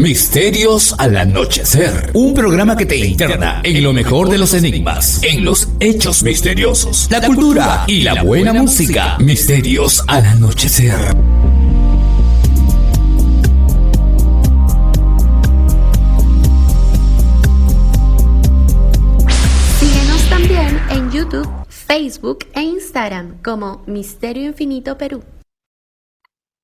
Misterios al anochecer. Un programa que te interna en lo mejor de los enigmas, en los hechos misteriosos, la cultura y la buena música. Misterios al anochecer. Síguenos también en YouTube, Facebook e Instagram como Misterio Infinito Perú.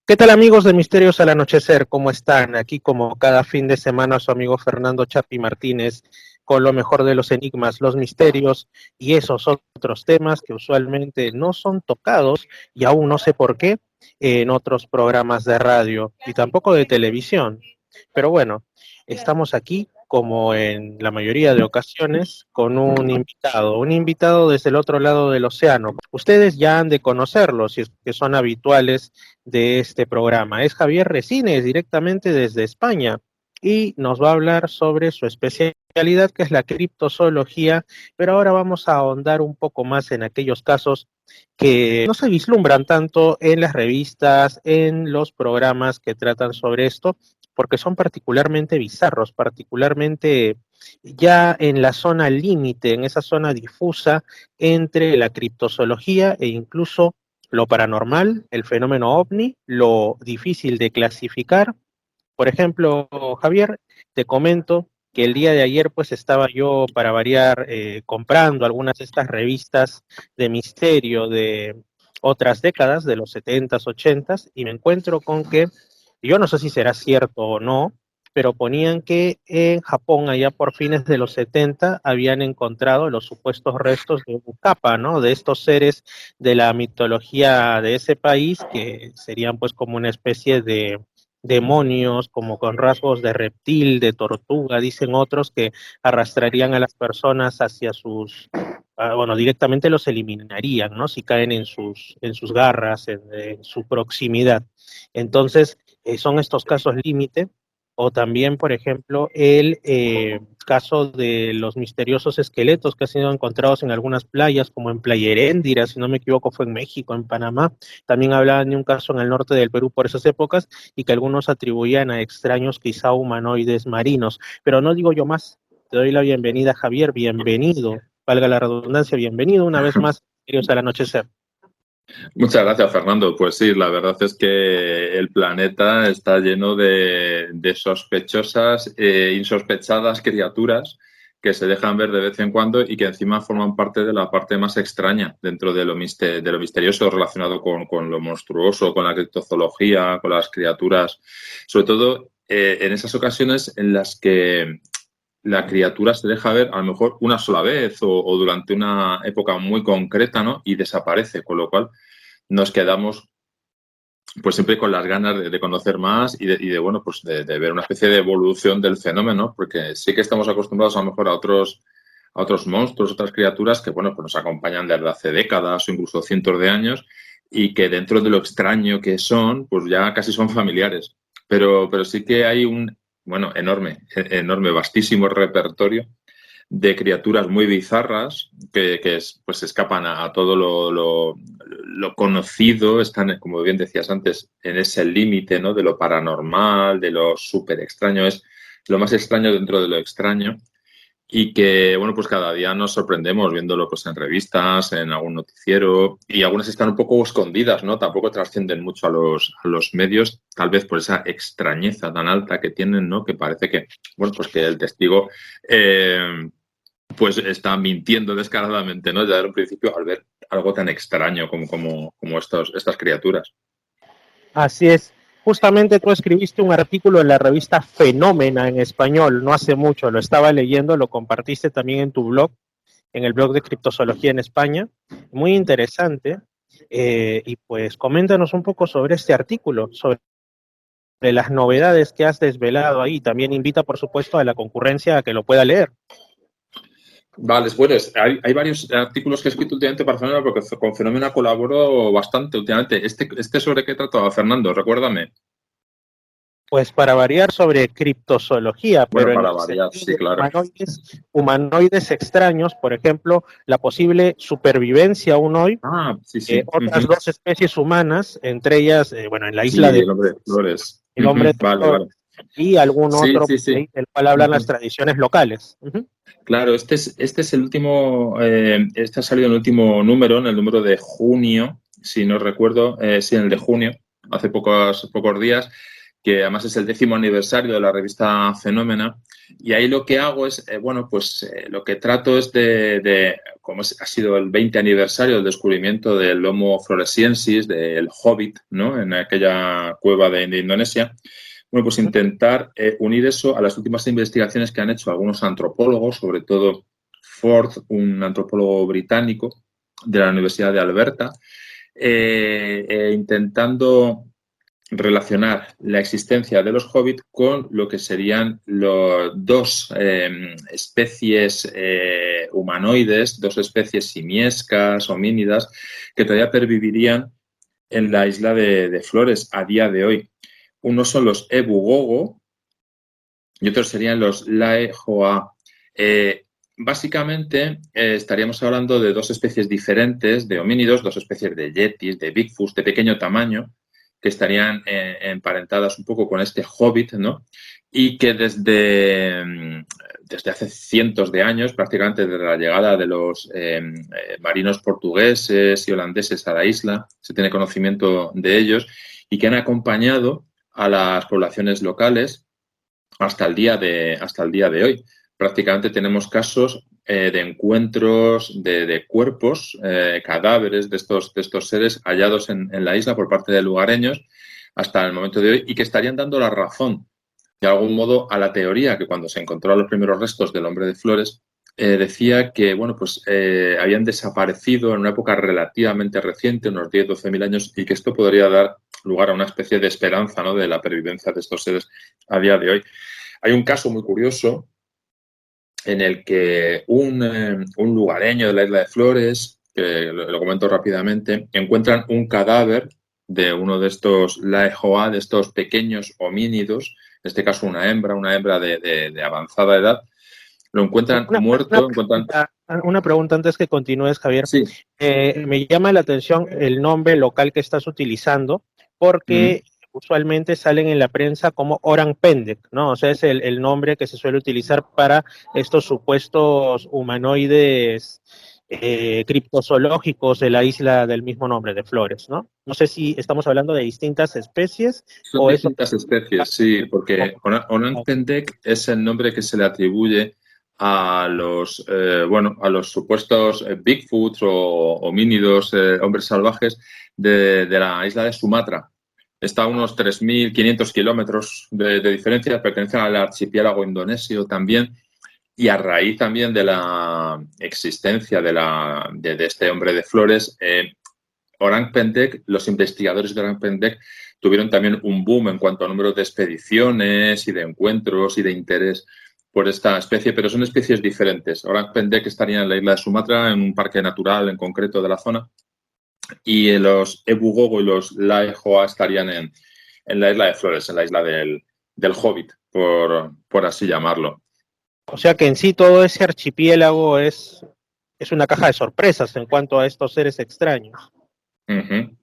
¿Qué tal, amigos de Misterios al Anochecer? ¿Cómo están? Aquí como cada fin de semana su amigo Fernando Chapi Martínez con lo mejor de los enigmas, los misterios y esos otros temas que usualmente no son tocados y aún no sé por qué en otros programas de radio y tampoco de televisión. Pero bueno, estamos aquí como en la mayoría de ocasiones con un invitado desde el otro lado del océano. Ustedes ya han de conocerlo si es que son habituales de este programa. Es Javier Resines, directamente desde España, y nos va a hablar sobre su especialidad, que es la criptozoología, pero ahora vamos a ahondar un poco más en aquellos casos que no se vislumbran tanto en las revistas, en los programas que tratan sobre esto, porque son particularmente bizarros, particularmente ya en la zona límite, en esa zona difusa entre la criptozoología e incluso lo paranormal, el fenómeno ovni, lo difícil de clasificar. Por ejemplo, Javier, te comento que el día de ayer pues estaba yo para variar comprando algunas de estas revistas de misterio de otras décadas, de los 70s, 80s, y me encuentro con que, yo no sé si será cierto o no, pero ponían que en Japón, allá por fines de los 70, habían encontrado los supuestos restos de un kappa, ¿no? De estos seres de la mitología de ese país, que serían pues como una especie de demonios, como con rasgos de reptil, de tortuga, dicen otros, que arrastrarían a las personas hacia sus, bueno, directamente los eliminarían, ¿no? Si caen en sus garras, en su proximidad. Entonces, son estos casos límite, o también, por ejemplo, el caso de los misteriosos esqueletos que han sido encontrados en algunas playas, como en Playa Heréndira, si no me equivoco, fue en México, en Panamá. También hablaban de un caso en el norte del Perú por esas épocas, y que algunos atribuían a extraños, quizá humanoides marinos. Pero no digo yo más, te doy la bienvenida, Javier, bienvenido, valga la redundancia, bienvenido una vez más, Misterios al Anochecer. Muchas gracias, Fernando. Pues sí, la verdad es que el planeta está lleno de sospechosas e insospechadas criaturas que se dejan ver de vez en cuando y que encima forman parte de la parte más extraña dentro de lo misterioso relacionado con lo monstruoso, con la criptozoología, con las criaturas. Sobre todo en esas ocasiones en las que la criatura se deja ver a lo mejor una sola vez o durante una época muy concreta, ¿no? Y desaparece, con lo cual nos quedamos pues siempre con las ganas de conocer más y de bueno, pues de ver una especie de evolución del fenómeno, porque sí que estamos acostumbrados a lo mejor a otros monstruos, otras criaturas que, bueno, pues nos acompañan desde hace décadas o incluso cientos de años y que dentro de lo extraño que son, pues ya casi son familiares. Pero sí que hay un, bueno, enorme, vastísimo repertorio de criaturas muy bizarras que pues escapan a todo lo conocido, están, como bien decías antes, en ese límite, ¿no? De lo paranormal, de lo súper extraño, es lo más extraño dentro de lo extraño y que, bueno, pues cada día nos sorprendemos viéndolo pues en revistas, en algún noticiero y algunas están un poco escondidas, ¿no? Tampoco trascienden mucho a los medios, tal vez por esa extrañeza tan alta que tienen, ¿no? Que parece que, bueno, pues que el testigo pues está mintiendo descaradamente, ¿no? Ya desde un principio al ver algo tan extraño como estas criaturas. Así es. Justamente tú escribiste un artículo en la revista Fenómena en español, no hace mucho, lo estaba leyendo, lo compartiste también en tu blog, en el blog de Criptozoología en España. Muy interesante. Y pues coméntanos un poco sobre este artículo, sobre las novedades que has desvelado ahí. También invita, por supuesto, a la concurrencia a que lo pueda leer. Vale, bueno, hay varios artículos que he escrito últimamente para Fenómena porque con Fenómena colaboro bastante últimamente. ¿Este sobre qué trataba, Fernando? Recuérdame. Pues para variar sobre criptozoología, Bueno, pero para en el variar, sentido sí, de claro. humanoides extraños, por ejemplo, la posible supervivencia aún hoy, Sí. otras dos especies humanas, entre ellas, bueno, en la isla Sí, de el hombre de flores. el hombre de Vale, flores, vale. y algún Sí, otro sí, sí. del cual hablan las Ujú. tradiciones locales. Ujú. Claro, este es el último, este ha salido en el último número, en el número de junio, si no recuerdo, sí, en el de junio, hace pocos días, que además es el 10º aniversario de la revista Fenómena. Y ahí lo que hago es, bueno, pues lo que trato es como ha sido el 20 aniversario del descubrimiento del Homo floresiensis, del Hobbit, ¿no? En aquella cueva de Indonesia. Bueno, pues Ujú. intentar unir eso a las últimas investigaciones que han hecho algunos antropólogos, sobre todo Ford, un antropólogo británico de la Universidad de Alberta, intentando relacionar la existencia de los hobbits con lo que serían los dos especies humanoides, dos especies simiescas, homínidas, que todavía pervivirían en la isla de Flores a día de hoy. Unos son los Ebu-Gogo y otros serían los Lae-Hoa. Básicamente, estaríamos hablando de dos especies diferentes de homínidos, dos especies de yetis, de Bigfoot, de pequeño tamaño, que estarían emparentadas un poco con este hobbit, ¿no? Y que desde hace cientos de años, prácticamente desde la llegada de los marinos portugueses y holandeses a la isla, se tiene conocimiento de ellos y que han acompañado a las poblaciones locales hasta el día de hoy. Prácticamente tenemos casos de encuentros de cuerpos, cadáveres de estos seres hallados en la isla por parte de lugareños hasta el momento de hoy y que estarían dando la razón de algún modo a la teoría que cuando se encontraron los primeros restos del hombre de Flores decía que bueno, pues, habían desaparecido en una época relativamente reciente, unos 10-12 mil años, y que esto podría dar lugar a una especie de esperanza, ¿no?, de la pervivencia de estos seres a día de hoy. Hay un caso muy curioso en el que un lugareño de la isla de Flores, que lo comento rápidamente, encuentran un cadáver de uno de estos Laejoa, de estos pequeños homínidos, en este caso una hembra de avanzada edad, lo encuentran Una, muerto, encuentran... una pregunta antes que continúes, Javier. Sí. Me llama la atención el nombre local que estás utilizando, porque usualmente salen en la prensa como Orang Pendek, ¿no? O sea, es el nombre que se suele utilizar para estos supuestos humanoides criptozoológicos de la isla del mismo nombre, de Flores, ¿no? No sé si estamos hablando de distintas especies Son o eso. distintas especies, sí, porque Orang Pendek es el nombre que se le atribuye a los supuestos Bigfoots o homínidos, hombres salvajes de la isla de Sumatra. Está a unos 3.500 kilómetros de diferencia, pertenecen al archipiélago indonesio también, y a raíz también de la existencia de este hombre de Flores, Orang Pendek, los investigadores de Orang Pendek tuvieron también un boom en cuanto a número de expediciones y de encuentros y de interés por esta especie, pero son especies diferentes. Orang Pendek estaría en la isla de Sumatra, en un parque natural en concreto de la zona, y los Ebu-Gogo y los Lae-Hoa estarían en la isla de Flores, en la isla del Hobbit, por así llamarlo. O sea que en sí todo ese archipiélago es una caja de sorpresas en cuanto a estos seres extraños. Uh-huh.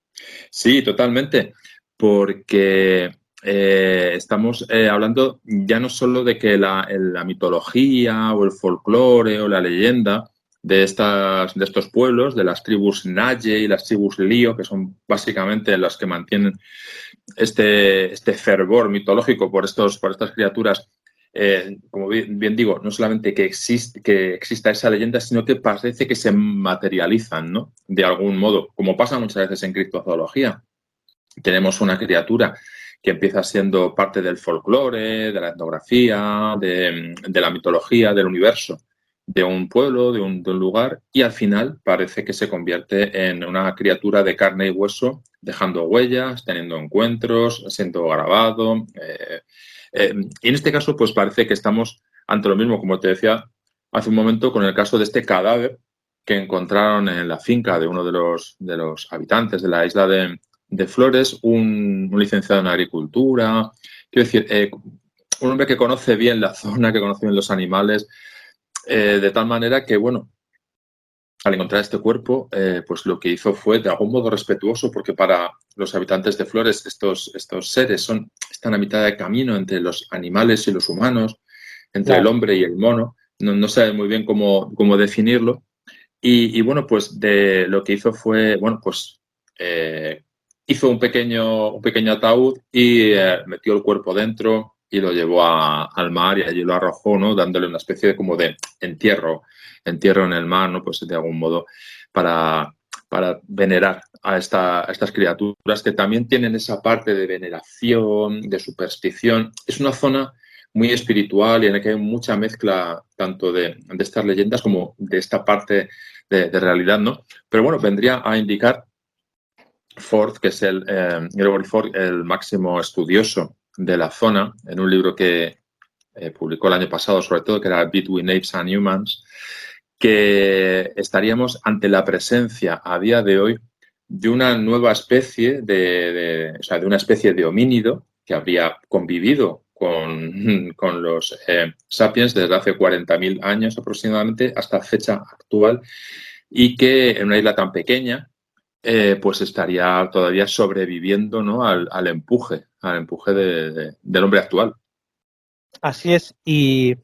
Sí, totalmente, porque estamos hablando ya no solo de que la mitología o el folclore o la leyenda de estos pueblos, de las tribus Naye y las tribus Lío, que son básicamente las que mantienen este fervor mitológico por estas criaturas, como bien digo, no solamente que exista esa leyenda, sino que parece que se materializan, ¿no?, de algún modo, como pasa muchas veces en criptozoología. Tenemos una criatura que empieza siendo parte del folclore, de la etnografía, de la mitología, del universo, de un pueblo, de un lugar, y al final parece que se convierte en una criatura de carne y hueso, dejando huellas, teniendo encuentros, siendo grabado. Y en este caso, pues parece que estamos ante lo mismo, como te decía hace un momento, con el caso de este cadáver que encontraron en la finca de uno de los habitantes de la isla de Flores, un licenciado en agricultura, quiero decir, un hombre que conoce bien la zona, que conoce bien los animales, de tal manera que, bueno, al encontrar este cuerpo, pues lo que hizo fue de algún modo respetuoso, porque para los habitantes de Flores estos seres están a mitad de camino entre los animales y los humanos, entre el hombre y el mono. No sabe muy bien cómo definirlo. Y bueno, pues lo que hizo fue, bueno, pues hizo un pequeño ataúd y metió el cuerpo dentro y lo llevó al mar y allí lo arrojó, ¿no? Dándole una especie de entierro en el mar, ¿no? Pues de algún modo para venerar a estas criaturas que también tienen esa parte de veneración, de superstición. Es una zona muy espiritual y en la que hay mucha mezcla tanto de estas leyendas como de esta parte de realidad, ¿no? Pero bueno, vendría a indicar Ford, que es Gregory Ford, el máximo estudioso de la zona, en un libro que publicó el año pasado, sobre todo, que era Between Apes and Humans, que estaríamos ante la presencia a día de hoy de una nueva especie de una especie de homínido que habría convivido con los sapiens desde hace 40.000 años aproximadamente hasta fecha actual, y que en una isla tan pequeña pues estaría todavía sobreviviendo, ¿no? al empuje del hombre actual. Así es, y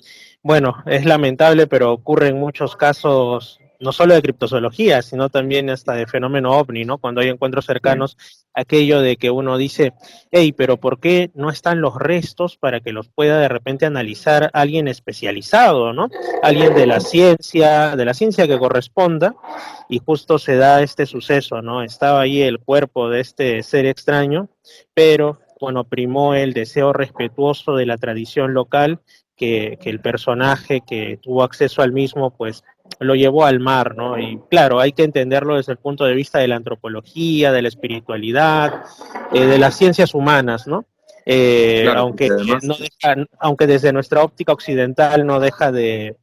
bueno, es lamentable, pero ocurre en muchos casos, no solo de criptozoología, sino también hasta de fenómeno ovni, ¿no? Cuando hay encuentros cercanos, aquello de que uno dice, hey, pero ¿por qué no están los restos para que los pueda de repente analizar alguien especializado, ¿no? Alguien de la ciencia que corresponda, y justo se da este suceso, ¿no? Estaba ahí el cuerpo de este ser extraño, pero bueno, primó el deseo respetuoso de la tradición local, que el personaje que tuvo acceso al mismo, pues lo llevó al mar, ¿no? Y claro, hay que entenderlo desde el punto de vista de la antropología, de la espiritualidad, de las ciencias humanas, ¿no? Claro, Aunque, además, aunque desde nuestra óptica occidental no deja de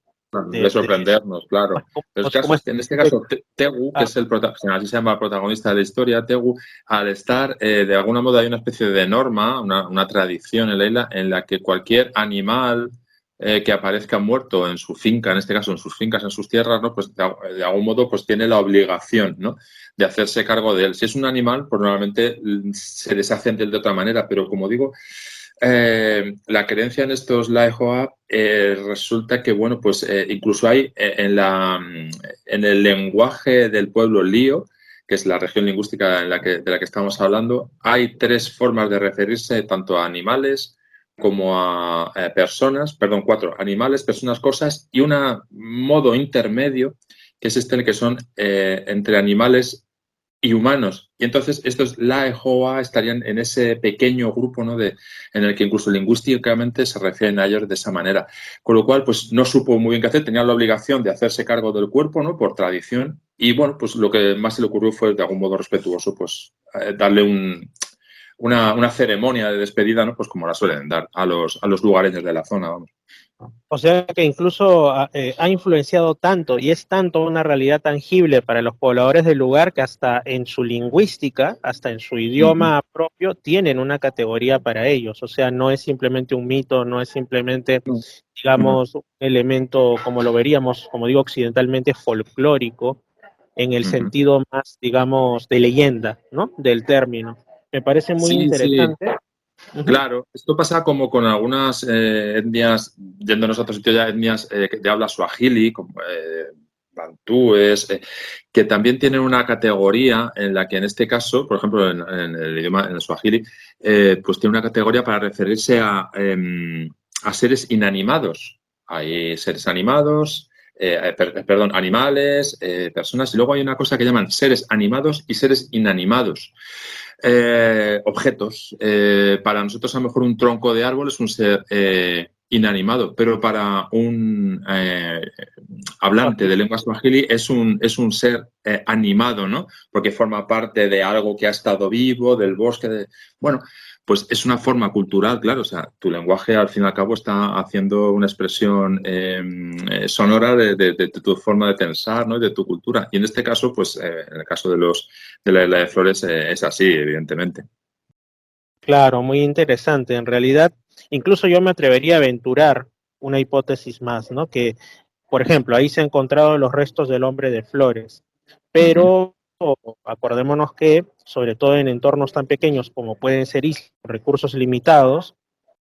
sorprendernos, claro. Pero en este caso, Tegu, que es así se llama el protagonista de la historia, Tegu, al estar, de alguna modo hay una especie de norma, una tradición en la isla en la que cualquier animal que aparezca muerto en su finca, en este caso en sus fincas, en sus tierras, ¿no? Pues de algún modo pues tiene la obligación, ¿no? De hacerse cargo de él. Si es un animal, pues normalmente se deshace de él de otra manera, pero como digo, la creencia en estos Laihoa resulta que, bueno, pues incluso hay en el lenguaje del pueblo Lío, que es la región lingüística de la que estamos hablando, hay 3 formas de referirse tanto a animales como a personas, 4, animales, personas, cosas, y un modo intermedio, que es el que son entre animales y humanos. Y entonces estos Laihoa estarían en ese pequeño grupo, ¿no? En el que incluso lingüísticamente se refieren a ellos de esa manera. Con lo cual, pues no supo muy bien qué hacer, tenía la obligación de hacerse cargo del cuerpo, ¿no? Por tradición. Y bueno, pues lo que más se le ocurrió fue, de algún modo respetuoso, pues darle una ceremonia de despedida, ¿no? Pues como la suelen dar a los lugareños de la zona, vamos. O sea que incluso ha influenciado tanto y es tanto una realidad tangible para los pobladores del lugar que hasta en su lingüística, hasta en su idioma propio, tienen una categoría para ellos. O sea, no es simplemente un mito, no es simplemente, digamos, un elemento, como lo veríamos, como digo, occidentalmente folclórico, en el sentido más, digamos, de leyenda, ¿no? Del término. Me parece muy interesante. Sí. Claro, esto pasa como con algunas etnias, yéndonos a otro sitio ya, etnias de habla suajili, como bantúes, que también tienen una categoría en la que en este caso, por ejemplo, en el idioma, en el suajili, pues tiene una categoría para referirse a seres inanimados. Hay seres animados, animales, personas, y luego hay una cosa que llaman seres animados y seres inanimados. Objetos. Para nosotros a lo mejor un tronco de árbol es un ser inanimado, pero para un hablante de lengua swahili es un ser animado, ¿no? Porque forma parte de algo que ha estado vivo, del bosque. Bueno, pues es una forma cultural, claro. O sea, tu lenguaje al fin y al cabo está haciendo una expresión sonora de tu forma de pensar, ¿no? Y de tu cultura. Y en este caso, pues en el caso de la isla de Flores es así, evidentemente. Claro, muy interesante. En realidad, incluso yo me atrevería a aventurar una hipótesis más, ¿no? Que Por ejemplo, ahí se han encontrado los restos del hombre de Flores, pero acordémonos que, sobre todo en entornos tan pequeños como pueden ser islas, con recursos limitados,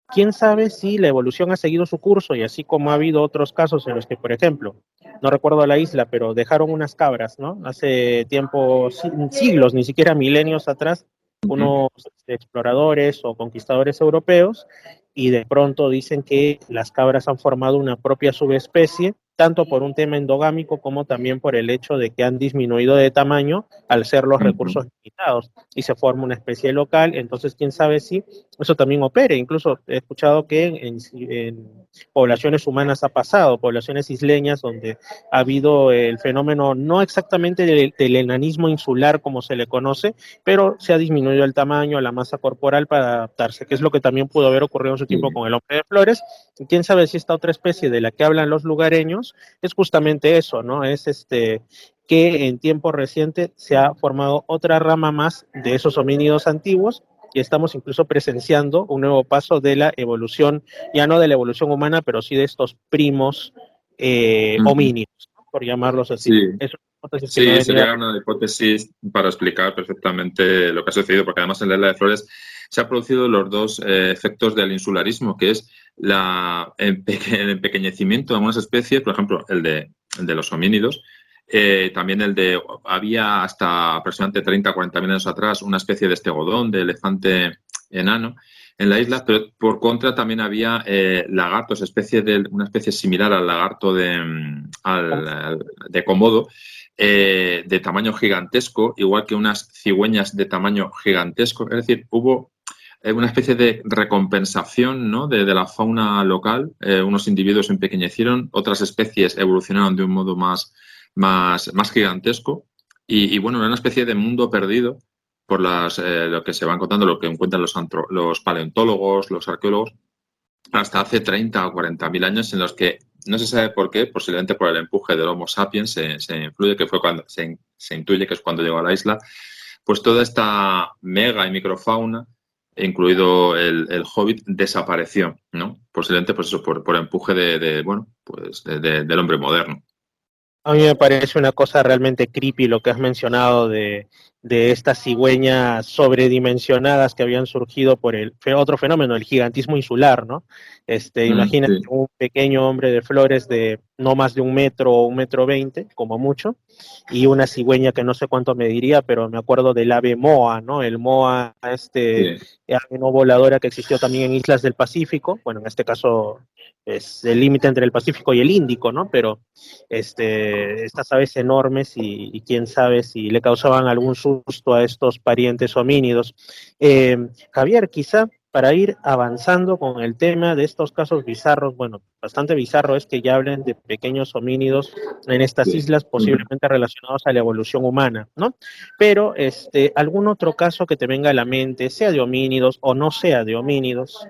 quién sabe si la evolución ha seguido su curso y así como ha habido otros casos en los que, por ejemplo, no recuerdo la isla, pero dejaron unas cabras, ¿no? Hace tiempo, siglos, ni siquiera milenios atrás, unos exploradores o conquistadores europeos, y de pronto dicen que las cabras han formado una propia subespecie, tanto por un tema endogámico como también por el hecho de que han disminuido de tamaño al ser los recursos limitados y se forma una especie local. Entonces quién sabe si eso también opere. Incluso he escuchado que en poblaciones humanas ha pasado, poblaciones isleñas donde ha habido el fenómeno no exactamente del enanismo insular como se le conoce, pero se ha disminuido el tamaño, la masa corporal para adaptarse, que es lo que también pudo haber ocurrido en su tiempo con el hombre de Flores. Y quién sabe si esta otra especie de la que hablan los lugareños es justamente eso, ¿no? Es que en tiempo reciente se ha formado otra rama más de esos homínidos antiguos y estamos incluso presenciando un nuevo paso de la evolución, ya no de la evolución humana, pero sí de estos primos homínidos, ¿no? Por llamarlos así. Sí. Eso es Sí, sería una hipótesis para explicar perfectamente lo que ha sucedido, porque además en la isla de Flores se han producido los dos efectos del insularismo, que es el empequeñecimiento de algunas especies, por ejemplo, el de los homínidos, también había hasta aproximadamente 30 o 40 mil años atrás una especie de estegodón, de elefante enano en la isla, pero por contra también había lagartos, una especie similar al lagarto de Komodo, de tamaño gigantesco, igual que unas cigüeñas de tamaño gigantesco. Es decir, hubo una especie de recompensación, ¿no?, de la fauna local. Unos individuos se empequeñecieron, otras especies evolucionaron de un modo más gigantesco. Y bueno, era una especie de mundo perdido por lo que se van contando, lo que encuentran los paleontólogos, los arqueólogos, hasta hace 30 o 40 mil años, en los que no se sabe por qué, posiblemente por el empuje del Homo sapiens, se influye, que fue cuando se intuye que es cuando llegó a la isla, pues toda esta mega y microfauna, incluido el hobbit, desapareció, ¿no? Posiblemente pues eso, por empuje del hombre moderno. A mí me parece una cosa realmente creepy lo que has mencionado de estas cigüeñas sobredimensionadas que habían surgido por el otro fenómeno, el gigantismo insular, ¿no? Imagínate Sí. un pequeño hombre de Flores de no más de 1 metro o 1,20 m, como mucho, y una cigüeña que no sé cuánto mediría, pero me acuerdo del ave moa, ¿no? El moa, ave no voladora que existió también en islas del Pacífico, bueno, en este caso es el límite entre el Pacífico y el Índico, ¿no? Pero estas aves enormes y quién sabe si le causaban algún susto a estos parientes homínidos. Javier, quizá para ir avanzando con el tema de estos casos bizarros, bueno, bastante bizarro es que ya hablen de pequeños homínidos en estas islas posiblemente relacionados a la evolución humana, ¿no? Pero algún otro caso que te venga a la mente, sea de homínidos o no sea de homínidos.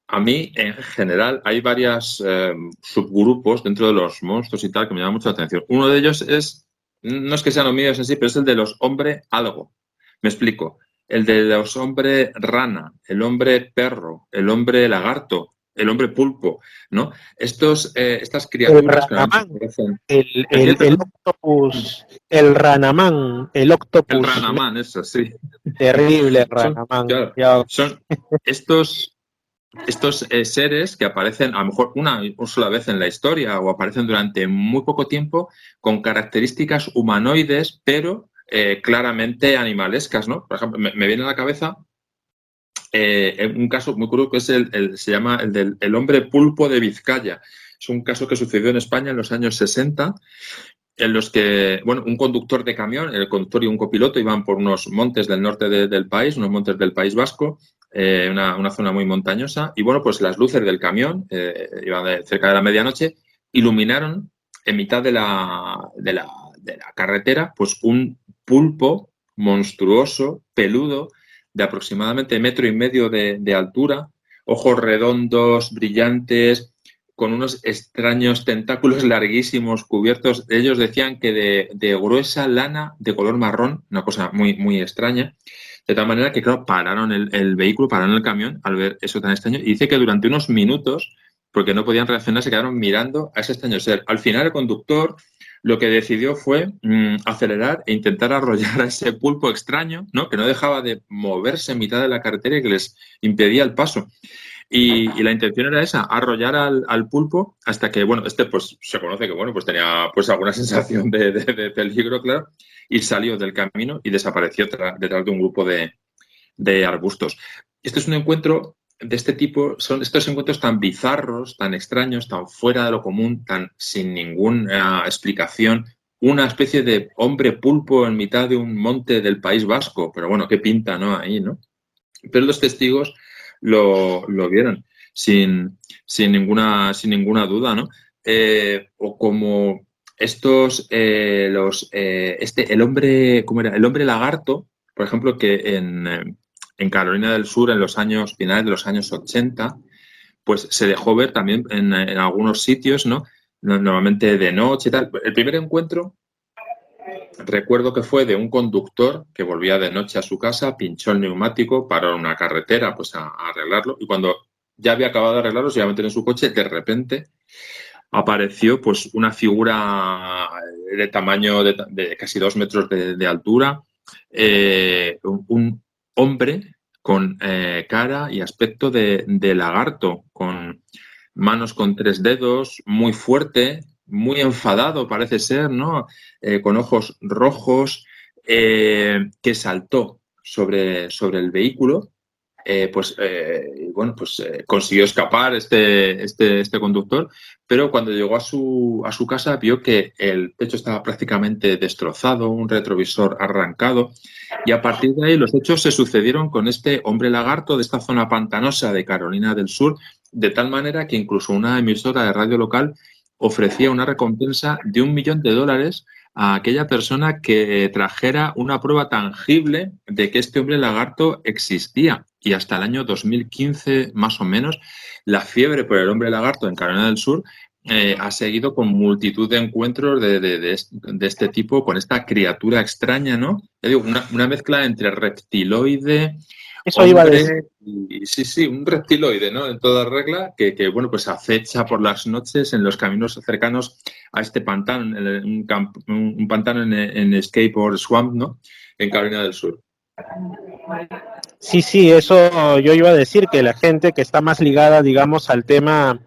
A mí, en general, hay varios subgrupos dentro de los monstruos y tal que me llaman mucho la atención. Uno de ellos no es que sean homínidos en sí, pero es el de los hombre algo. Me explico. El de los hombre rana, el hombre perro, el hombre lagarto, el hombre pulpo, ¿no? Estas criaturas que parecen... El octopus, el ranamán, el octopus. El ranamán, eso, sí. Terrible ranamán. Son estos seres que aparecen a lo mejor una sola vez en la historia o aparecen durante muy poco tiempo con características humanoides, pero claramente animalescas, ¿no? Por ejemplo, me viene a la cabeza un caso muy curioso que se llama el del hombre pulpo de Vizcaya. Es un caso que sucedió en España en los años 60, en los que, bueno, un conductor de camión, el conductor y un copiloto iban por unos montes del norte del país, unos montes del País Vasco, una zona muy montañosa, y bueno, pues las luces del camión, iban cerca de la medianoche, iluminaron en mitad de la carretera, pues un pulpo monstruoso, peludo, de aproximadamente 1,5 m de altura, ojos redondos, brillantes, con unos extraños tentáculos larguísimos cubiertos. Ellos decían que de gruesa lana de color marrón, una cosa muy, muy extraña. De tal manera que, claro, pararon el vehículo, pararon el camión al ver eso tan extraño. Y dice que durante unos minutos porque no podían reaccionar, se quedaron mirando a ese extraño ser. Al final el conductor lo que decidió fue acelerar e intentar arrollar a ese pulpo extraño, ¿no? Que no dejaba de moverse en mitad de la carretera y que les impedía el paso. Y la intención era esa, arrollar al pulpo hasta que, bueno, pues se conoce que, bueno, pues tenía pues alguna sensación de peligro, claro, y salió del camino y desapareció detrás de un grupo de arbustos. Este es un encuentro de este tipo, son estos encuentros tan bizarros, tan extraños, tan fuera de lo común, tan sin ninguna explicación, una especie de hombre pulpo en mitad de un monte del País Vasco, pero bueno, qué pinta, ¿no? Ahí, ¿no? Pero los testigos lo vieron sin ninguna duda, ¿no? O como estos, el hombre, ¿cómo era? El hombre lagarto, por ejemplo, que en Carolina del Sur, en los finales de los años 80, pues se dejó ver también en algunos sitios, ¿no? Normalmente de noche y tal. El primer encuentro recuerdo que fue de un conductor que volvía de noche a su casa, pinchó el neumático, paró en una carretera pues a arreglarlo, y cuando ya había acabado de arreglarlo, se iba a meter en su coche, de repente apareció pues una figura de tamaño de casi 2 metros de altura, un hombre con cara y aspecto de lagarto, con manos con 3 dedos, muy fuerte, muy enfadado parece ser, ¿no? Con ojos rojos, que saltó sobre el vehículo. Consiguió escapar este conductor, pero cuando llegó a su casa vio que el techo estaba prácticamente destrozado, un retrovisor arrancado, y a partir de ahí los hechos se sucedieron con este hombre lagarto de esta zona pantanosa de Carolina del Sur, de tal manera que incluso una emisora de radio local ofrecía una recompensa de $1 millón a aquella persona que trajera una prueba tangible de que este hombre lagarto existía. Y hasta el año 2015, más o menos, la fiebre por el hombre lagarto en Carolina del Sur ha seguido con multitud de encuentros de este tipo, con esta criatura extraña, ¿no? Ya digo, una mezcla entre reptiloide, Eso iba a decir. Sí, un reptiloide, ¿no? En toda regla, que bueno, pues acecha por las noches en los caminos cercanos a este pantano, un pantano en Escape or Swamp, ¿no? En Carolina del Sur. Sí, eso yo iba a decir, que la gente que está más ligada, digamos, al tema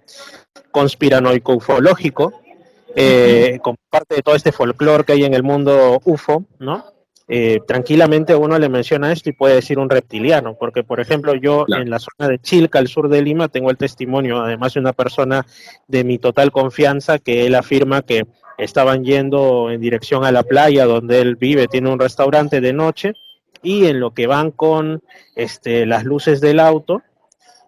conspiranoico-ufológico, como parte de todo este folclore que hay en el mundo UFO, ¿no? Tranquilamente uno le menciona esto y puede decir un reptiliano, porque por ejemplo yo Claro. En la zona de Chilca, al sur de Lima, tengo el testimonio además de una persona de mi total confianza, que él afirma que estaban yendo en dirección a la playa donde él vive, tiene un restaurante de noche, y en lo que van con las luces del auto,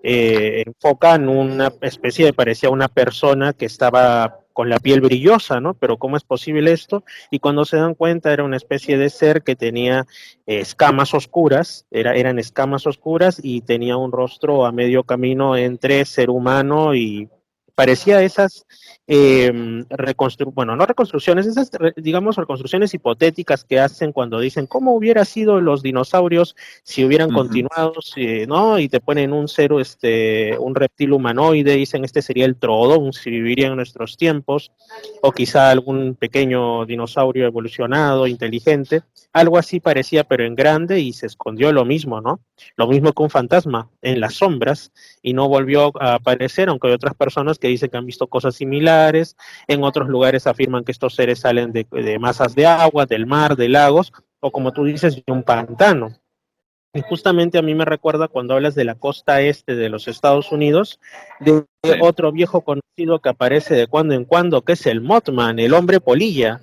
enfocan una especie de, parecía una persona que estaba con la piel brillosa, ¿no? Pero ¿cómo es posible esto? Y cuando se dan cuenta era una especie de ser que tenía escamas oscuras, eran escamas oscuras, y tenía un rostro a medio camino entre ser humano y parecía esas no reconstrucciones, esas, digamos, reconstrucciones hipotéticas que hacen cuando dicen cómo hubiera sido los dinosaurios si hubieran continuado, ¿no? Y te ponen un ser, un reptil humanoide, dicen este sería el Troodon si viviría en nuestros tiempos, o quizá algún pequeño dinosaurio evolucionado, inteligente, algo así parecía, pero en grande, y se escondió lo mismo, ¿no? Lo mismo que un fantasma en las sombras, y no volvió a aparecer, aunque hay otras personas que dicen que han visto cosas similares. En otros lugares afirman que estos seres salen de masas de agua, del mar, de lagos, o como tú dices, de un pantano. Y justamente a mí me recuerda cuando hablas de la costa este de los Estados Unidos, de otro viejo conocido que aparece de cuando en cuando, que es el Mothman, el hombre polilla.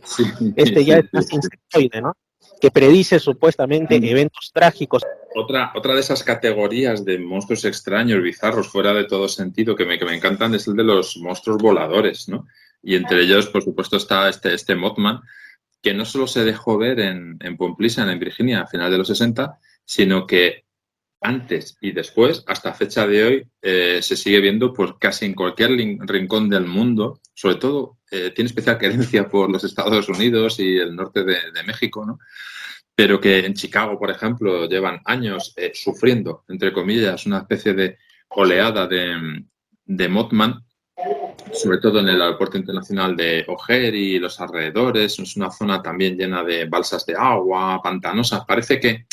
Ya es más insectoide, ¿no? Que predice supuestamente eventos trágicos. Otra de esas categorías de monstruos extraños, bizarros, fuera de todo sentido, que me encantan, es el de los monstruos voladores, ¿no? Y entre ellos, por supuesto, está este Mothman, que no solo se dejó ver en Point Pleasant, en Virginia, a finales de los 60, sino que antes y después, hasta fecha de hoy, se sigue viendo pues casi en cualquier rincón del mundo. Sobre todo, tiene especial querencia por los Estados Unidos y el norte de México, ¿no? Pero que en Chicago, por ejemplo, llevan años sufriendo, entre comillas, una especie de oleada de Mothman, sobre todo en el aeropuerto internacional de O'Hare y los alrededores. Es una zona también llena de balsas de agua, pantanosas. Parece que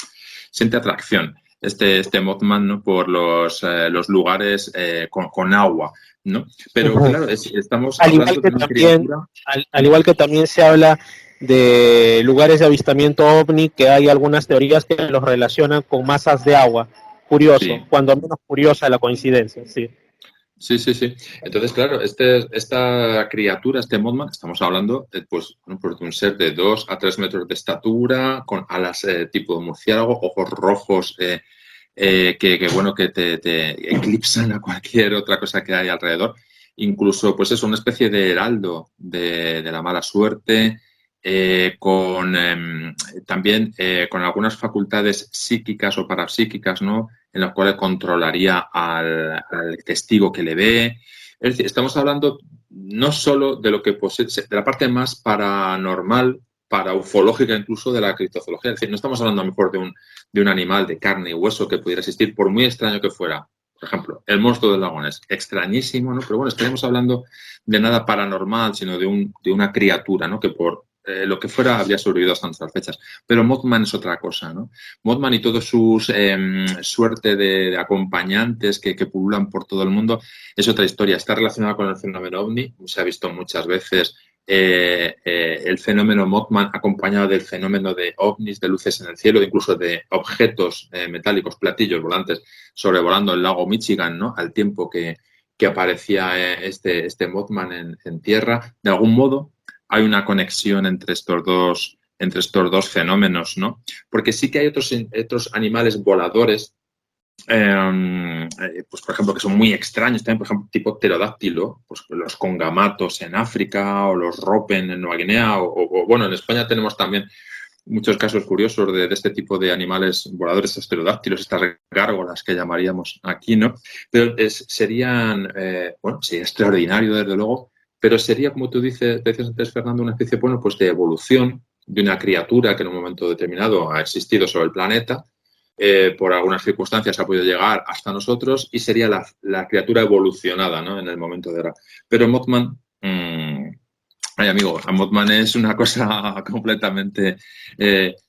siente atracción este Mothman, ¿no? Por los lugares con agua, ¿no? Pero claro, estamos Al igual hablando de que una también, criatura. al igual que también se habla de lugares de avistamiento ovni, que hay algunas teorías que los relacionan con masas de agua. Curioso, Sí, cuando menos curiosa la coincidencia, sí. sí, sí, sí. Entonces, claro, esta criatura, este Mothman, estamos hablando pues, bueno, pues de un ser de 2 a 3 metros de estatura, con alas tipo murciélago, ojos rojos bueno, que te eclipsan a cualquier otra cosa que hay alrededor. Incluso, pues es una especie de heraldo de la mala suerte, también con algunas facultades psíquicas o parapsíquicas, ¿no? En las cuales controlaría al testigo que le ve. Es decir, estamos hablando no solo de lo que posee, de la parte más paranormal, ufológica incluso de la criptozoología. Es decir, no estamos hablando a lo mejor de un animal de carne y hueso que pudiera existir, por muy extraño que fuera. Por ejemplo, el monstruo del lago es extrañísimo, ¿no? Pero bueno, estaríamos hablando de nada paranormal, sino de una criatura, ¿no? Que por lo que fuera habría sobrevivido hasta nuestras fechas. Pero Mothman es otra cosa, ¿no? Mothman y todos sus suerte de acompañantes que pululan por todo el mundo es otra historia. Está relacionada con el fenómeno ovni. Se ha visto muchas veces el fenómeno Mothman acompañado del fenómeno de ovnis, de luces en el cielo, incluso de objetos metálicos, platillos volantes sobrevolando el lago Michigan, ¿no? Al tiempo que aparecía este Mothman en tierra. De algún modo hay una conexión entre estos dos fenómenos, ¿no? Porque sí que hay otros animales voladores, pues por ejemplo, que son muy extraños también, por ejemplo, tipo pterodáctilo, pues los congamatos en África o los ropen en Nueva Guinea, o bueno, en España tenemos también muchos casos curiosos de este tipo de animales voladores, estos pterodáctilos, estas gárgolas que llamaríamos aquí, ¿no? Pero sería extraordinario, desde luego, pero sería, como tú decías antes, Fernando, una especie, bueno, pues de evolución de una criatura que en un momento determinado ha existido sobre el planeta, por algunas circunstancias ha podido llegar hasta nosotros y sería la criatura evolucionada, ¿no? En el momento de ahora. Pero Mothman, ay, amigo, Mothman es una cosa completamente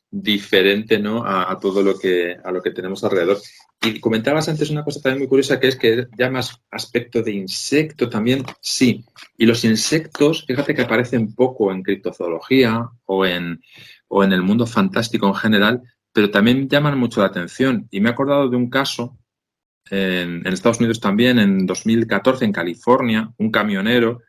diferente, ¿no? A todo lo que tenemos alrededor. Y comentabas antes una cosa también muy curiosa, que es que llamas aspecto de insecto también. Sí, y los insectos, fíjate que aparecen poco en criptozoología o en el mundo fantástico en general, pero también llaman mucho la atención. Y me he acordado de un caso en Estados Unidos también, en 2014, en California, un camionero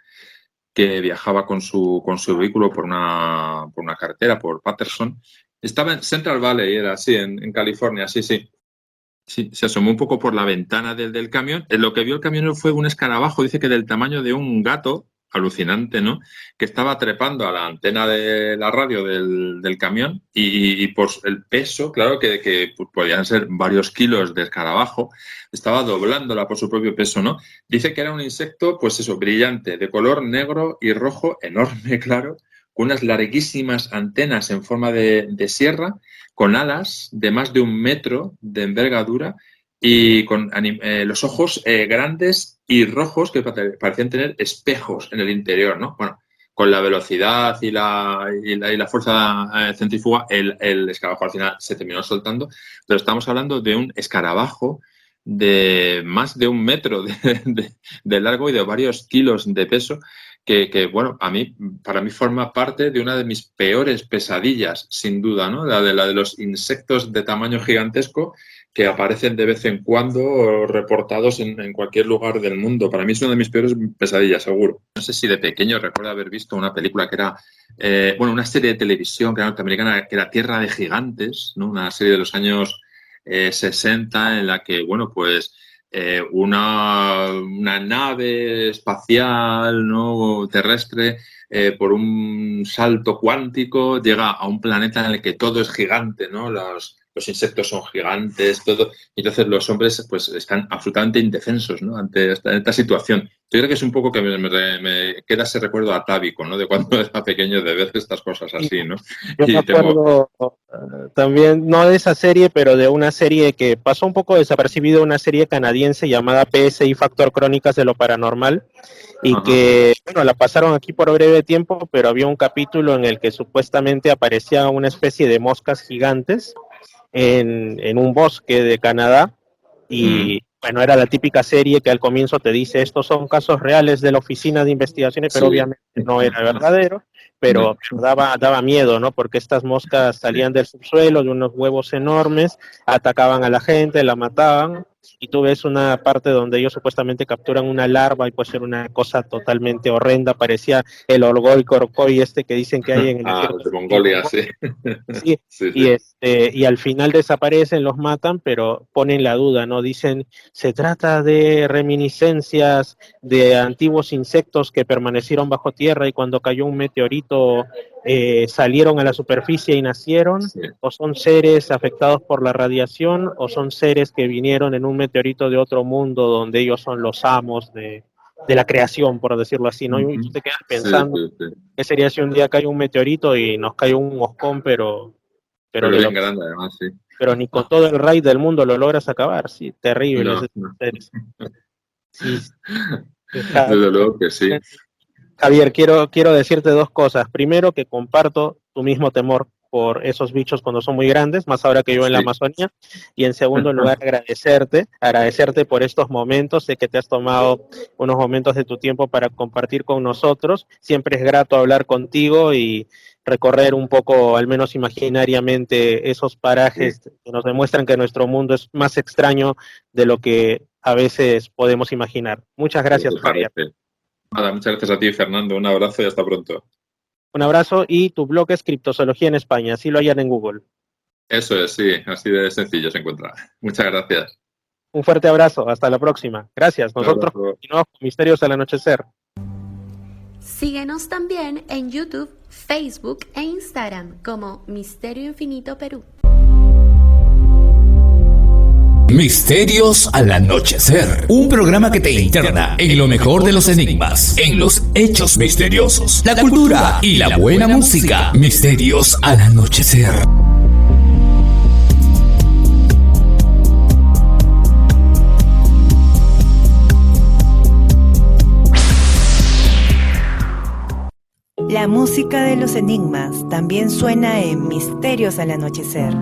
que viajaba con su vehículo por una carretera, por Patterson. Estaba en Central Valley, era así, en California, sí, sí. Sí, se asomó un poco por la ventana del camión. Lo que vio el camionero fue un escarabajo, dice que del tamaño de un gato, alucinante, ¿no? Que estaba trepando a la antena de la radio del camión y por el peso, claro, que podían ser varios kilos de escarabajo, estaba doblándola por su propio peso, ¿no? Dice que era un insecto, pues eso, brillante, de color negro y rojo, enorme, claro, con unas larguísimas antenas en forma de sierra, con alas de más de 1 metro de envergadura y con los ojos grandes y rojos que parecían tener espejos en el interior, ¿no? Bueno, con la velocidad y la fuerza centrífuga, el escarabajo al final se terminó soltando, pero estamos hablando de un escarabajo de más de 1 metro de largo y de varios kilos de peso, bueno, para mí forma parte de una de mis peores pesadillas, sin duda, ¿no? La de los insectos de tamaño gigantesco que aparecen de vez en cuando reportados en cualquier lugar del mundo. Para mí es una de mis peores pesadillas, seguro. No sé si de pequeño recuerdo haber visto una película que era, una serie de televisión que era norteamericana, que era Tierra de Gigantes, ¿no? Una serie de los años 60 en la que, bueno, pues una nave espacial, ¿no? Terrestre, por un salto cuántico, llega a un planeta en el que todo es gigante, ¿no? los insectos son gigantes, todo. Y entonces los hombres pues están absolutamente indefensos, ¿no? Ante esta situación. Yo creo que es un poco que me queda ese recuerdo atávico, ¿no? De cuando era pequeño, de ver estas cosas así, ¿no? Yo me acuerdo también, no de esa serie, pero de una serie que pasó un poco desapercibida, una serie canadiense llamada PSI Factor Crónicas de lo Paranormal, y que, bueno, la pasaron aquí por breve tiempo, pero había un capítulo en el que supuestamente aparecía una especie de moscas gigantes en un bosque de Canadá, y bueno, era la típica serie que al comienzo te dice, estos son casos reales de la Oficina de Investigaciones, pero obviamente no era verdadero, pero daba miedo, ¿no? Porque estas moscas salían del subsuelo de unos huevos enormes, atacaban a la gente, la mataban, y tú ves una parte donde ellos supuestamente capturan una larva y puede ser una cosa totalmente horrenda, parecía el Orgoy que dicen que hay en el de Mongolia, sí. Sí, sí, sí. Y al final desaparecen, los matan, pero ponen la duda, ¿no? Dicen, se trata de reminiscencias de antiguos insectos que permanecieron bajo tierra y cuando cayó un meteorito salieron a la superficie y nacieron, sí. O son seres afectados por la radiación, o son seres que vinieron en un meteorito de otro mundo donde ellos son los amos de la creación, por decirlo así, ¿no? Y tú te quedas pensando, ¿qué sería si un día cae un meteorito y nos cae un moscón, pero bien grande, además, sí. Pero ni con todo el raid del mundo lo logras acabar, sí, terrible. No. Sí. Desde luego que sí. Javier, quiero decirte dos cosas. Primero, que comparto tu mismo temor por esos bichos cuando son muy grandes, más ahora que yo en la Amazonía. Y en segundo lugar, agradecerte por estos momentos. Sé que te has tomado unos momentos de tu tiempo para compartir con nosotros. Siempre es grato hablar contigo y recorrer un poco, al menos imaginariamente, esos parajes que nos demuestran que nuestro mundo es más extraño de lo que a veces podemos imaginar. Muchas gracias, Javier. Nada, muchas gracias a ti, Fernando. Un abrazo y hasta pronto. Un abrazo, y tu blog es Criptozoología en España, así lo hallan en Google. Eso es, sí, así de sencillo se encuentra. Muchas gracias. Un fuerte abrazo, hasta la próxima. Gracias, nosotros continuamos con Misterios al Anochecer. Síguenos también en YouTube, Facebook e Instagram como Misterio Infinito Perú. Misterios al Anochecer, un programa que te interna en lo mejor de los enigmas, en los hechos misteriosos, la cultura y la buena música. Misterios al Anochecer. La música de los enigmas también suena en Misterios al Anochecer.